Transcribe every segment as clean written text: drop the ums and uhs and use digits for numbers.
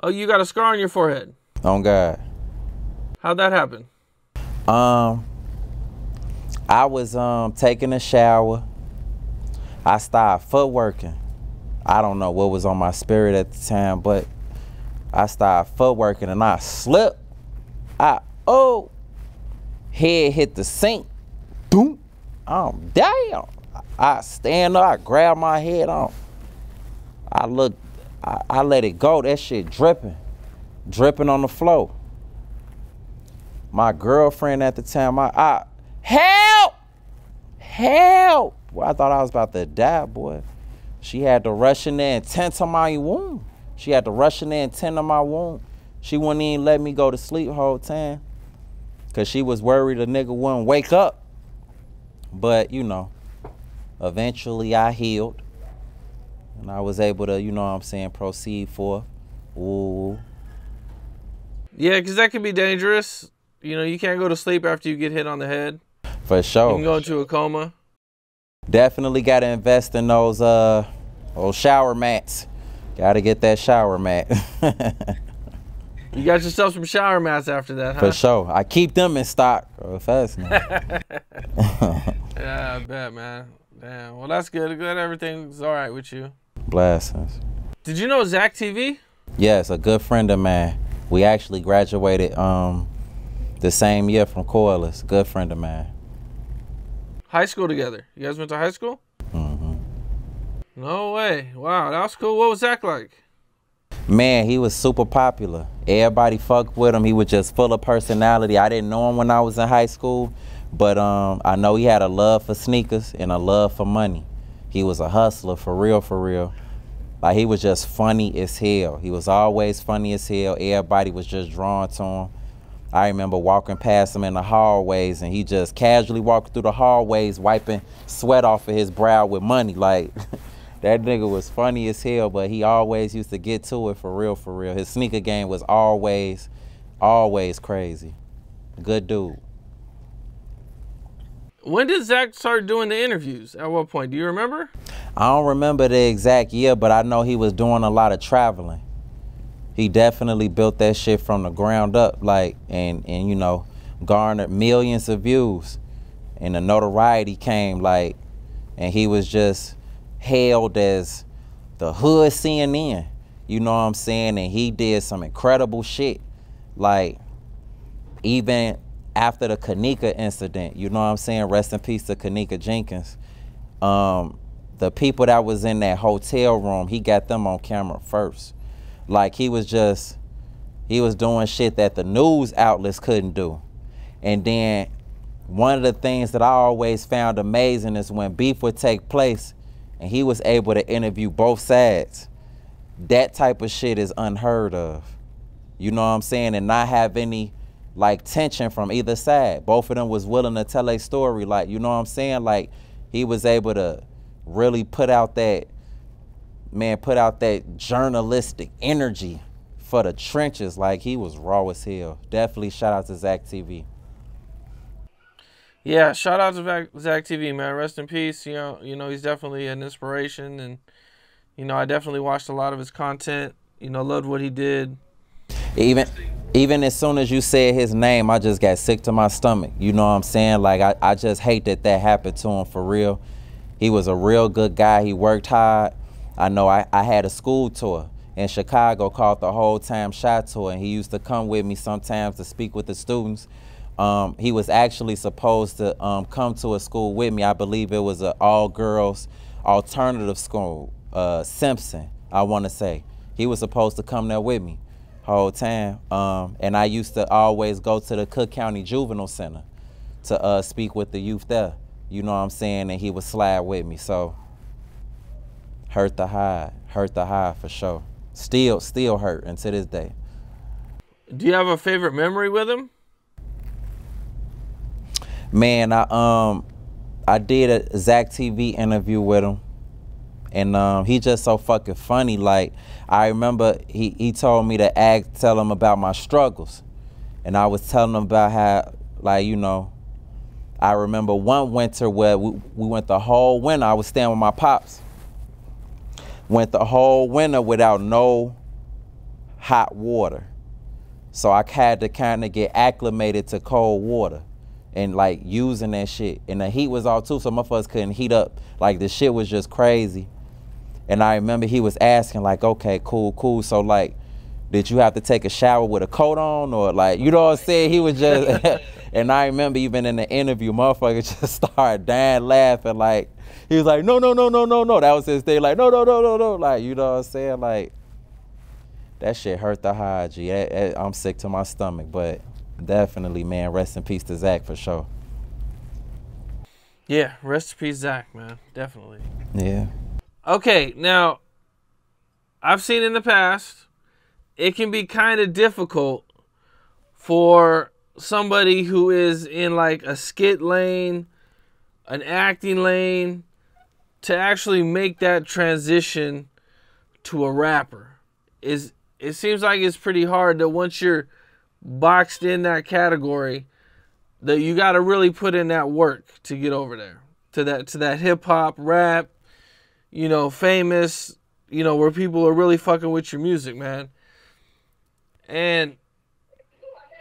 Oh, you got a scar on your forehead. On God. How'd that happen? I was taking a shower. I started footworking. I don't know what was on my spirit at the time, but I started footworking and I slipped. Head hit the sink. Boom. Damn. I stand up, I grab my head on. I let it go. That shit dripping on the floor. My girlfriend at the time, help! Boy, I thought I was about to die, boy. She had to rush in there and tend to my wound. She wouldn't even let me go to sleep the whole time because she was worried a nigga wouldn't wake up. But, you know, eventually I healed and I was able to, you know what I'm saying, proceed forth. Ooh. Yeah, because that can be dangerous. You know, you can't go to sleep after you get hit on the head. For sure. You can go into a coma. Definitely got to invest in those shower mats. Got to get that shower mat. You got yourself some shower mats after that, huh? For sure. I keep them in stock. Fast Yeah, I bet, man. Damn. Well, that's good. Glad everything's all right with you. Blessings. Did you know ZackTV? Yes, a good friend of mine. We actually graduated the same year from Corliss. Good friend of mine. High school together. You guys went to high school? Mm-hmm. No way. Wow, that was cool. What was Zach like? Man, he was super popular. Everybody fucked with him. He was just full of personality. I didn't know him when I was in high school, but I know he had a love for sneakers and a love for money. He was a hustler, for real, for real. Like, he was just funny as hell. He was always funny as hell. Everybody was just drawn to him. I remember walking past him in the hallways, and he just casually walked through the hallways, wiping sweat off of his brow with money. Like, that nigga was funny as hell, but he always used to get to it, for real, for real. His sneaker game was always crazy. Good dude. When did Zach start doing the interviews? At what point? Do you remember? I don't remember the exact year, but I know he was doing a lot of traveling. He definitely built that shit from the ground up, like, and you know, garnered millions of views. And the notoriety came, like, and he was just hailed as the hood CNN. You know what I'm saying? And he did some incredible shit. Like, even after the Kanika incident, you know what I'm saying? Rest in peace to Kanika Jenkins. The people that was in that hotel room, he got them on camera first. Like, he was doing shit that the news outlets couldn't do. And then one of the things that I always found amazing is when beef would take place and he was able to interview both sides. That type of shit is unheard of. You know what I'm saying? And not have any, like, tension from either side. Both of them was willing to tell a story. Like, you know what I'm saying? Like, he was able to really put out that journalistic energy for the trenches. Like, he was raw as hell. Definitely shout out to ZackTV. Yeah, shout out to ZackTV, man. Rest in peace. You know, he's definitely an inspiration, and you know, I definitely watched a lot of his content. You know, loved what he did. Even as soon as you said his name, I just got sick to my stomach. You know what I'm saying? Like, I just hate that happened to him, for real. He was a real good guy. He worked hard. I know I had a school tour in Chicago called the Whole Time Shot Tour, and he used to come with me sometimes to speak with the students. He was actually supposed to come to a school with me. I believe it was an all-girls alternative school, Simpson, I want to say. He was supposed to come there with me whole time. And I used to always go to the Cook County Juvenile Center to speak with the youth there. You know what I'm saying? And he would slide with me. So hurt the hide for sure. Still hurt until this day. Do you have a favorite memory with him? Man, I did a ZackTV interview with him, and he just so fucking funny. Like, I remember he told me to tell him about my struggles, and I was telling him about how, like, you know, I remember one winter where we went the whole winter. I was staying with my pops. Went the whole winter without no hot water. So I had to kind of get acclimated to cold water and like using that shit. And the heat was off too, so motherfuckers couldn't heat up. Like the shit was just crazy. And I remember he was asking like, okay, cool. So like, did you have to take a shower with a coat on or like, you know what I'm saying? He was just, and I remember even in the interview, motherfuckers just started dying laughing. Like, he was like, no. That was his thing. Like, no. Like, you know what I'm saying? Like, that shit hurt the hide, G. I'm sick to my stomach, but definitely, man, rest in peace to Zach for sure. Yeah, rest in peace, Zach, man. Definitely. Yeah. Okay, now, I've seen in the past, it can be kind of difficult for somebody who is in like a skit lane, an acting lane, to actually make that transition to a rapper. It seems like it's pretty hard that once you're boxed in that category, that you got to really put in that work to get over there to that hip hop, rap, you know, famous, you know, where people are really fucking with your music, man. And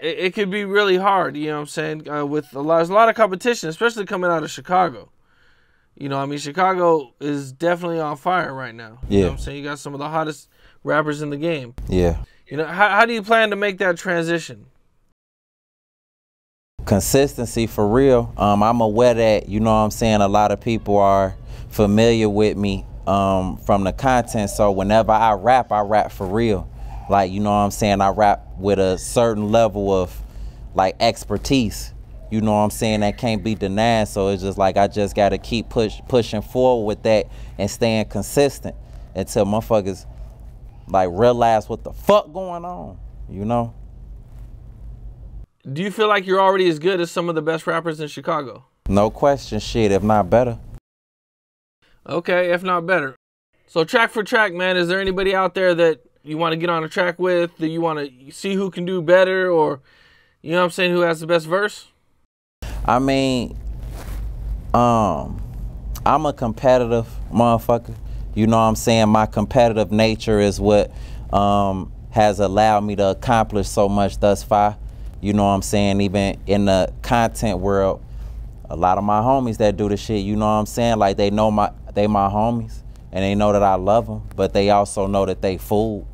it could be really hard, you know what I'm saying? There's a lot of competition, especially coming out of Chicago. You know, I mean, Chicago is definitely on fire right now. You know what I'm saying? You got some of the hottest rappers in the game. Yeah. You know, how do you plan to make that transition? Consistency for real. I'm aware that, you know what I'm saying, a lot of people are familiar with me from the content. So whenever I rap for real. Like, you know what I'm saying, I rap with a certain level of like expertise. You know what I'm saying, that can't be denied. So it's just like I just got to keep pushing forward with that and staying consistent until motherfuckers like realize what the fuck going on, you know? Do you feel like you're already as good as some of the best rappers in Chicago? No question, shit, if not better. Okay, if not better. So track for track, man, is there anybody out there that you want to get on a track with, that you want to see who can do better, or, you know what I'm saying, who has the best verse? I mean, I'm a competitive motherfucker. You know what I'm saying? My competitive nature is what has allowed me to accomplish so much thus far. You know what I'm saying? Even in the content world, a lot of my homies that do the shit, you know what I'm saying? Like they know they my homies and they know that I love them, but they also know that they fool.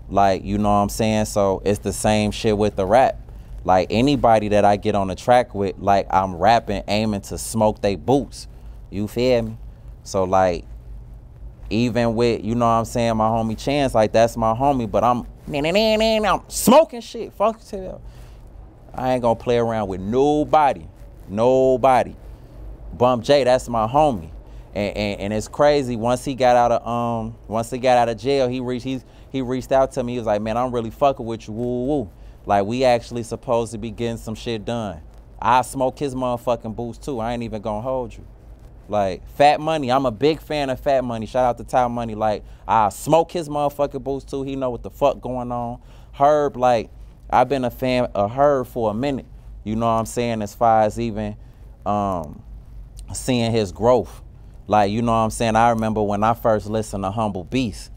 Like, you know what I'm saying? So it's the same shit with the rap. Like anybody that I get on the track with, like I'm rapping, aiming to smoke they boots. You feel me? So like, even with, you know what I'm saying, my homie Chance, like that's my homie, but I'm smoking shit. Fuck it. I ain't gonna play around with nobody. Bump J, that's my homie. And it's crazy. Once he got out of jail, he reached out to me. He was like, man, I'm really fucking with you. Woo. Like, we actually supposed to be getting some shit done. I smoke his motherfucking boots too. I ain't even gonna hold you. Like, Fat Money, I'm a big fan of Fat Money. Shout out to Top Money. Like, I smoke his motherfucking boots too. He know what the fuck going on. Herb, like, I've been a fan of Herb for a minute. You know what I'm saying? As far as even seeing his growth. Like, you know what I'm saying? I remember when I first listened to Humble Beast,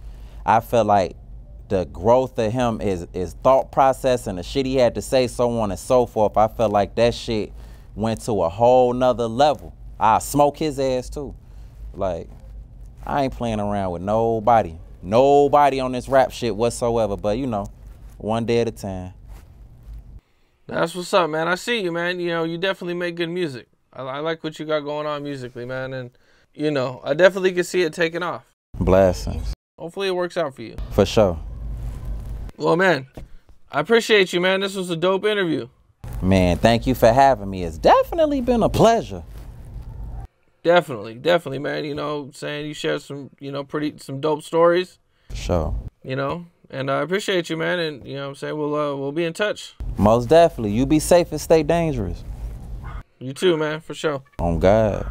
I felt like the growth of him is thought process and the shit he had to say, so on and so forth. I felt like that shit went to a whole nother level. I smoke his ass too. Like, I ain't playing around with nobody on this rap shit whatsoever, but you know, one day at a time. That's what's up, man. I see you, man. You know, you definitely make good music. I like what you got going on musically, man. And, you know, I definitely can see it taking off. Blessings. Hopefully it works out for you. For sure. Well, man, I appreciate you, man. This was a dope interview. Man, thank you for having me. It's definitely been a pleasure. Definitely, man. You know, saying you shared some, you know, some dope stories. For sure. You know, and I appreciate you, man. And, you know what I'm saying, we'll be in touch. Most definitely. You be safe and stay dangerous. You too, man, for sure. On God.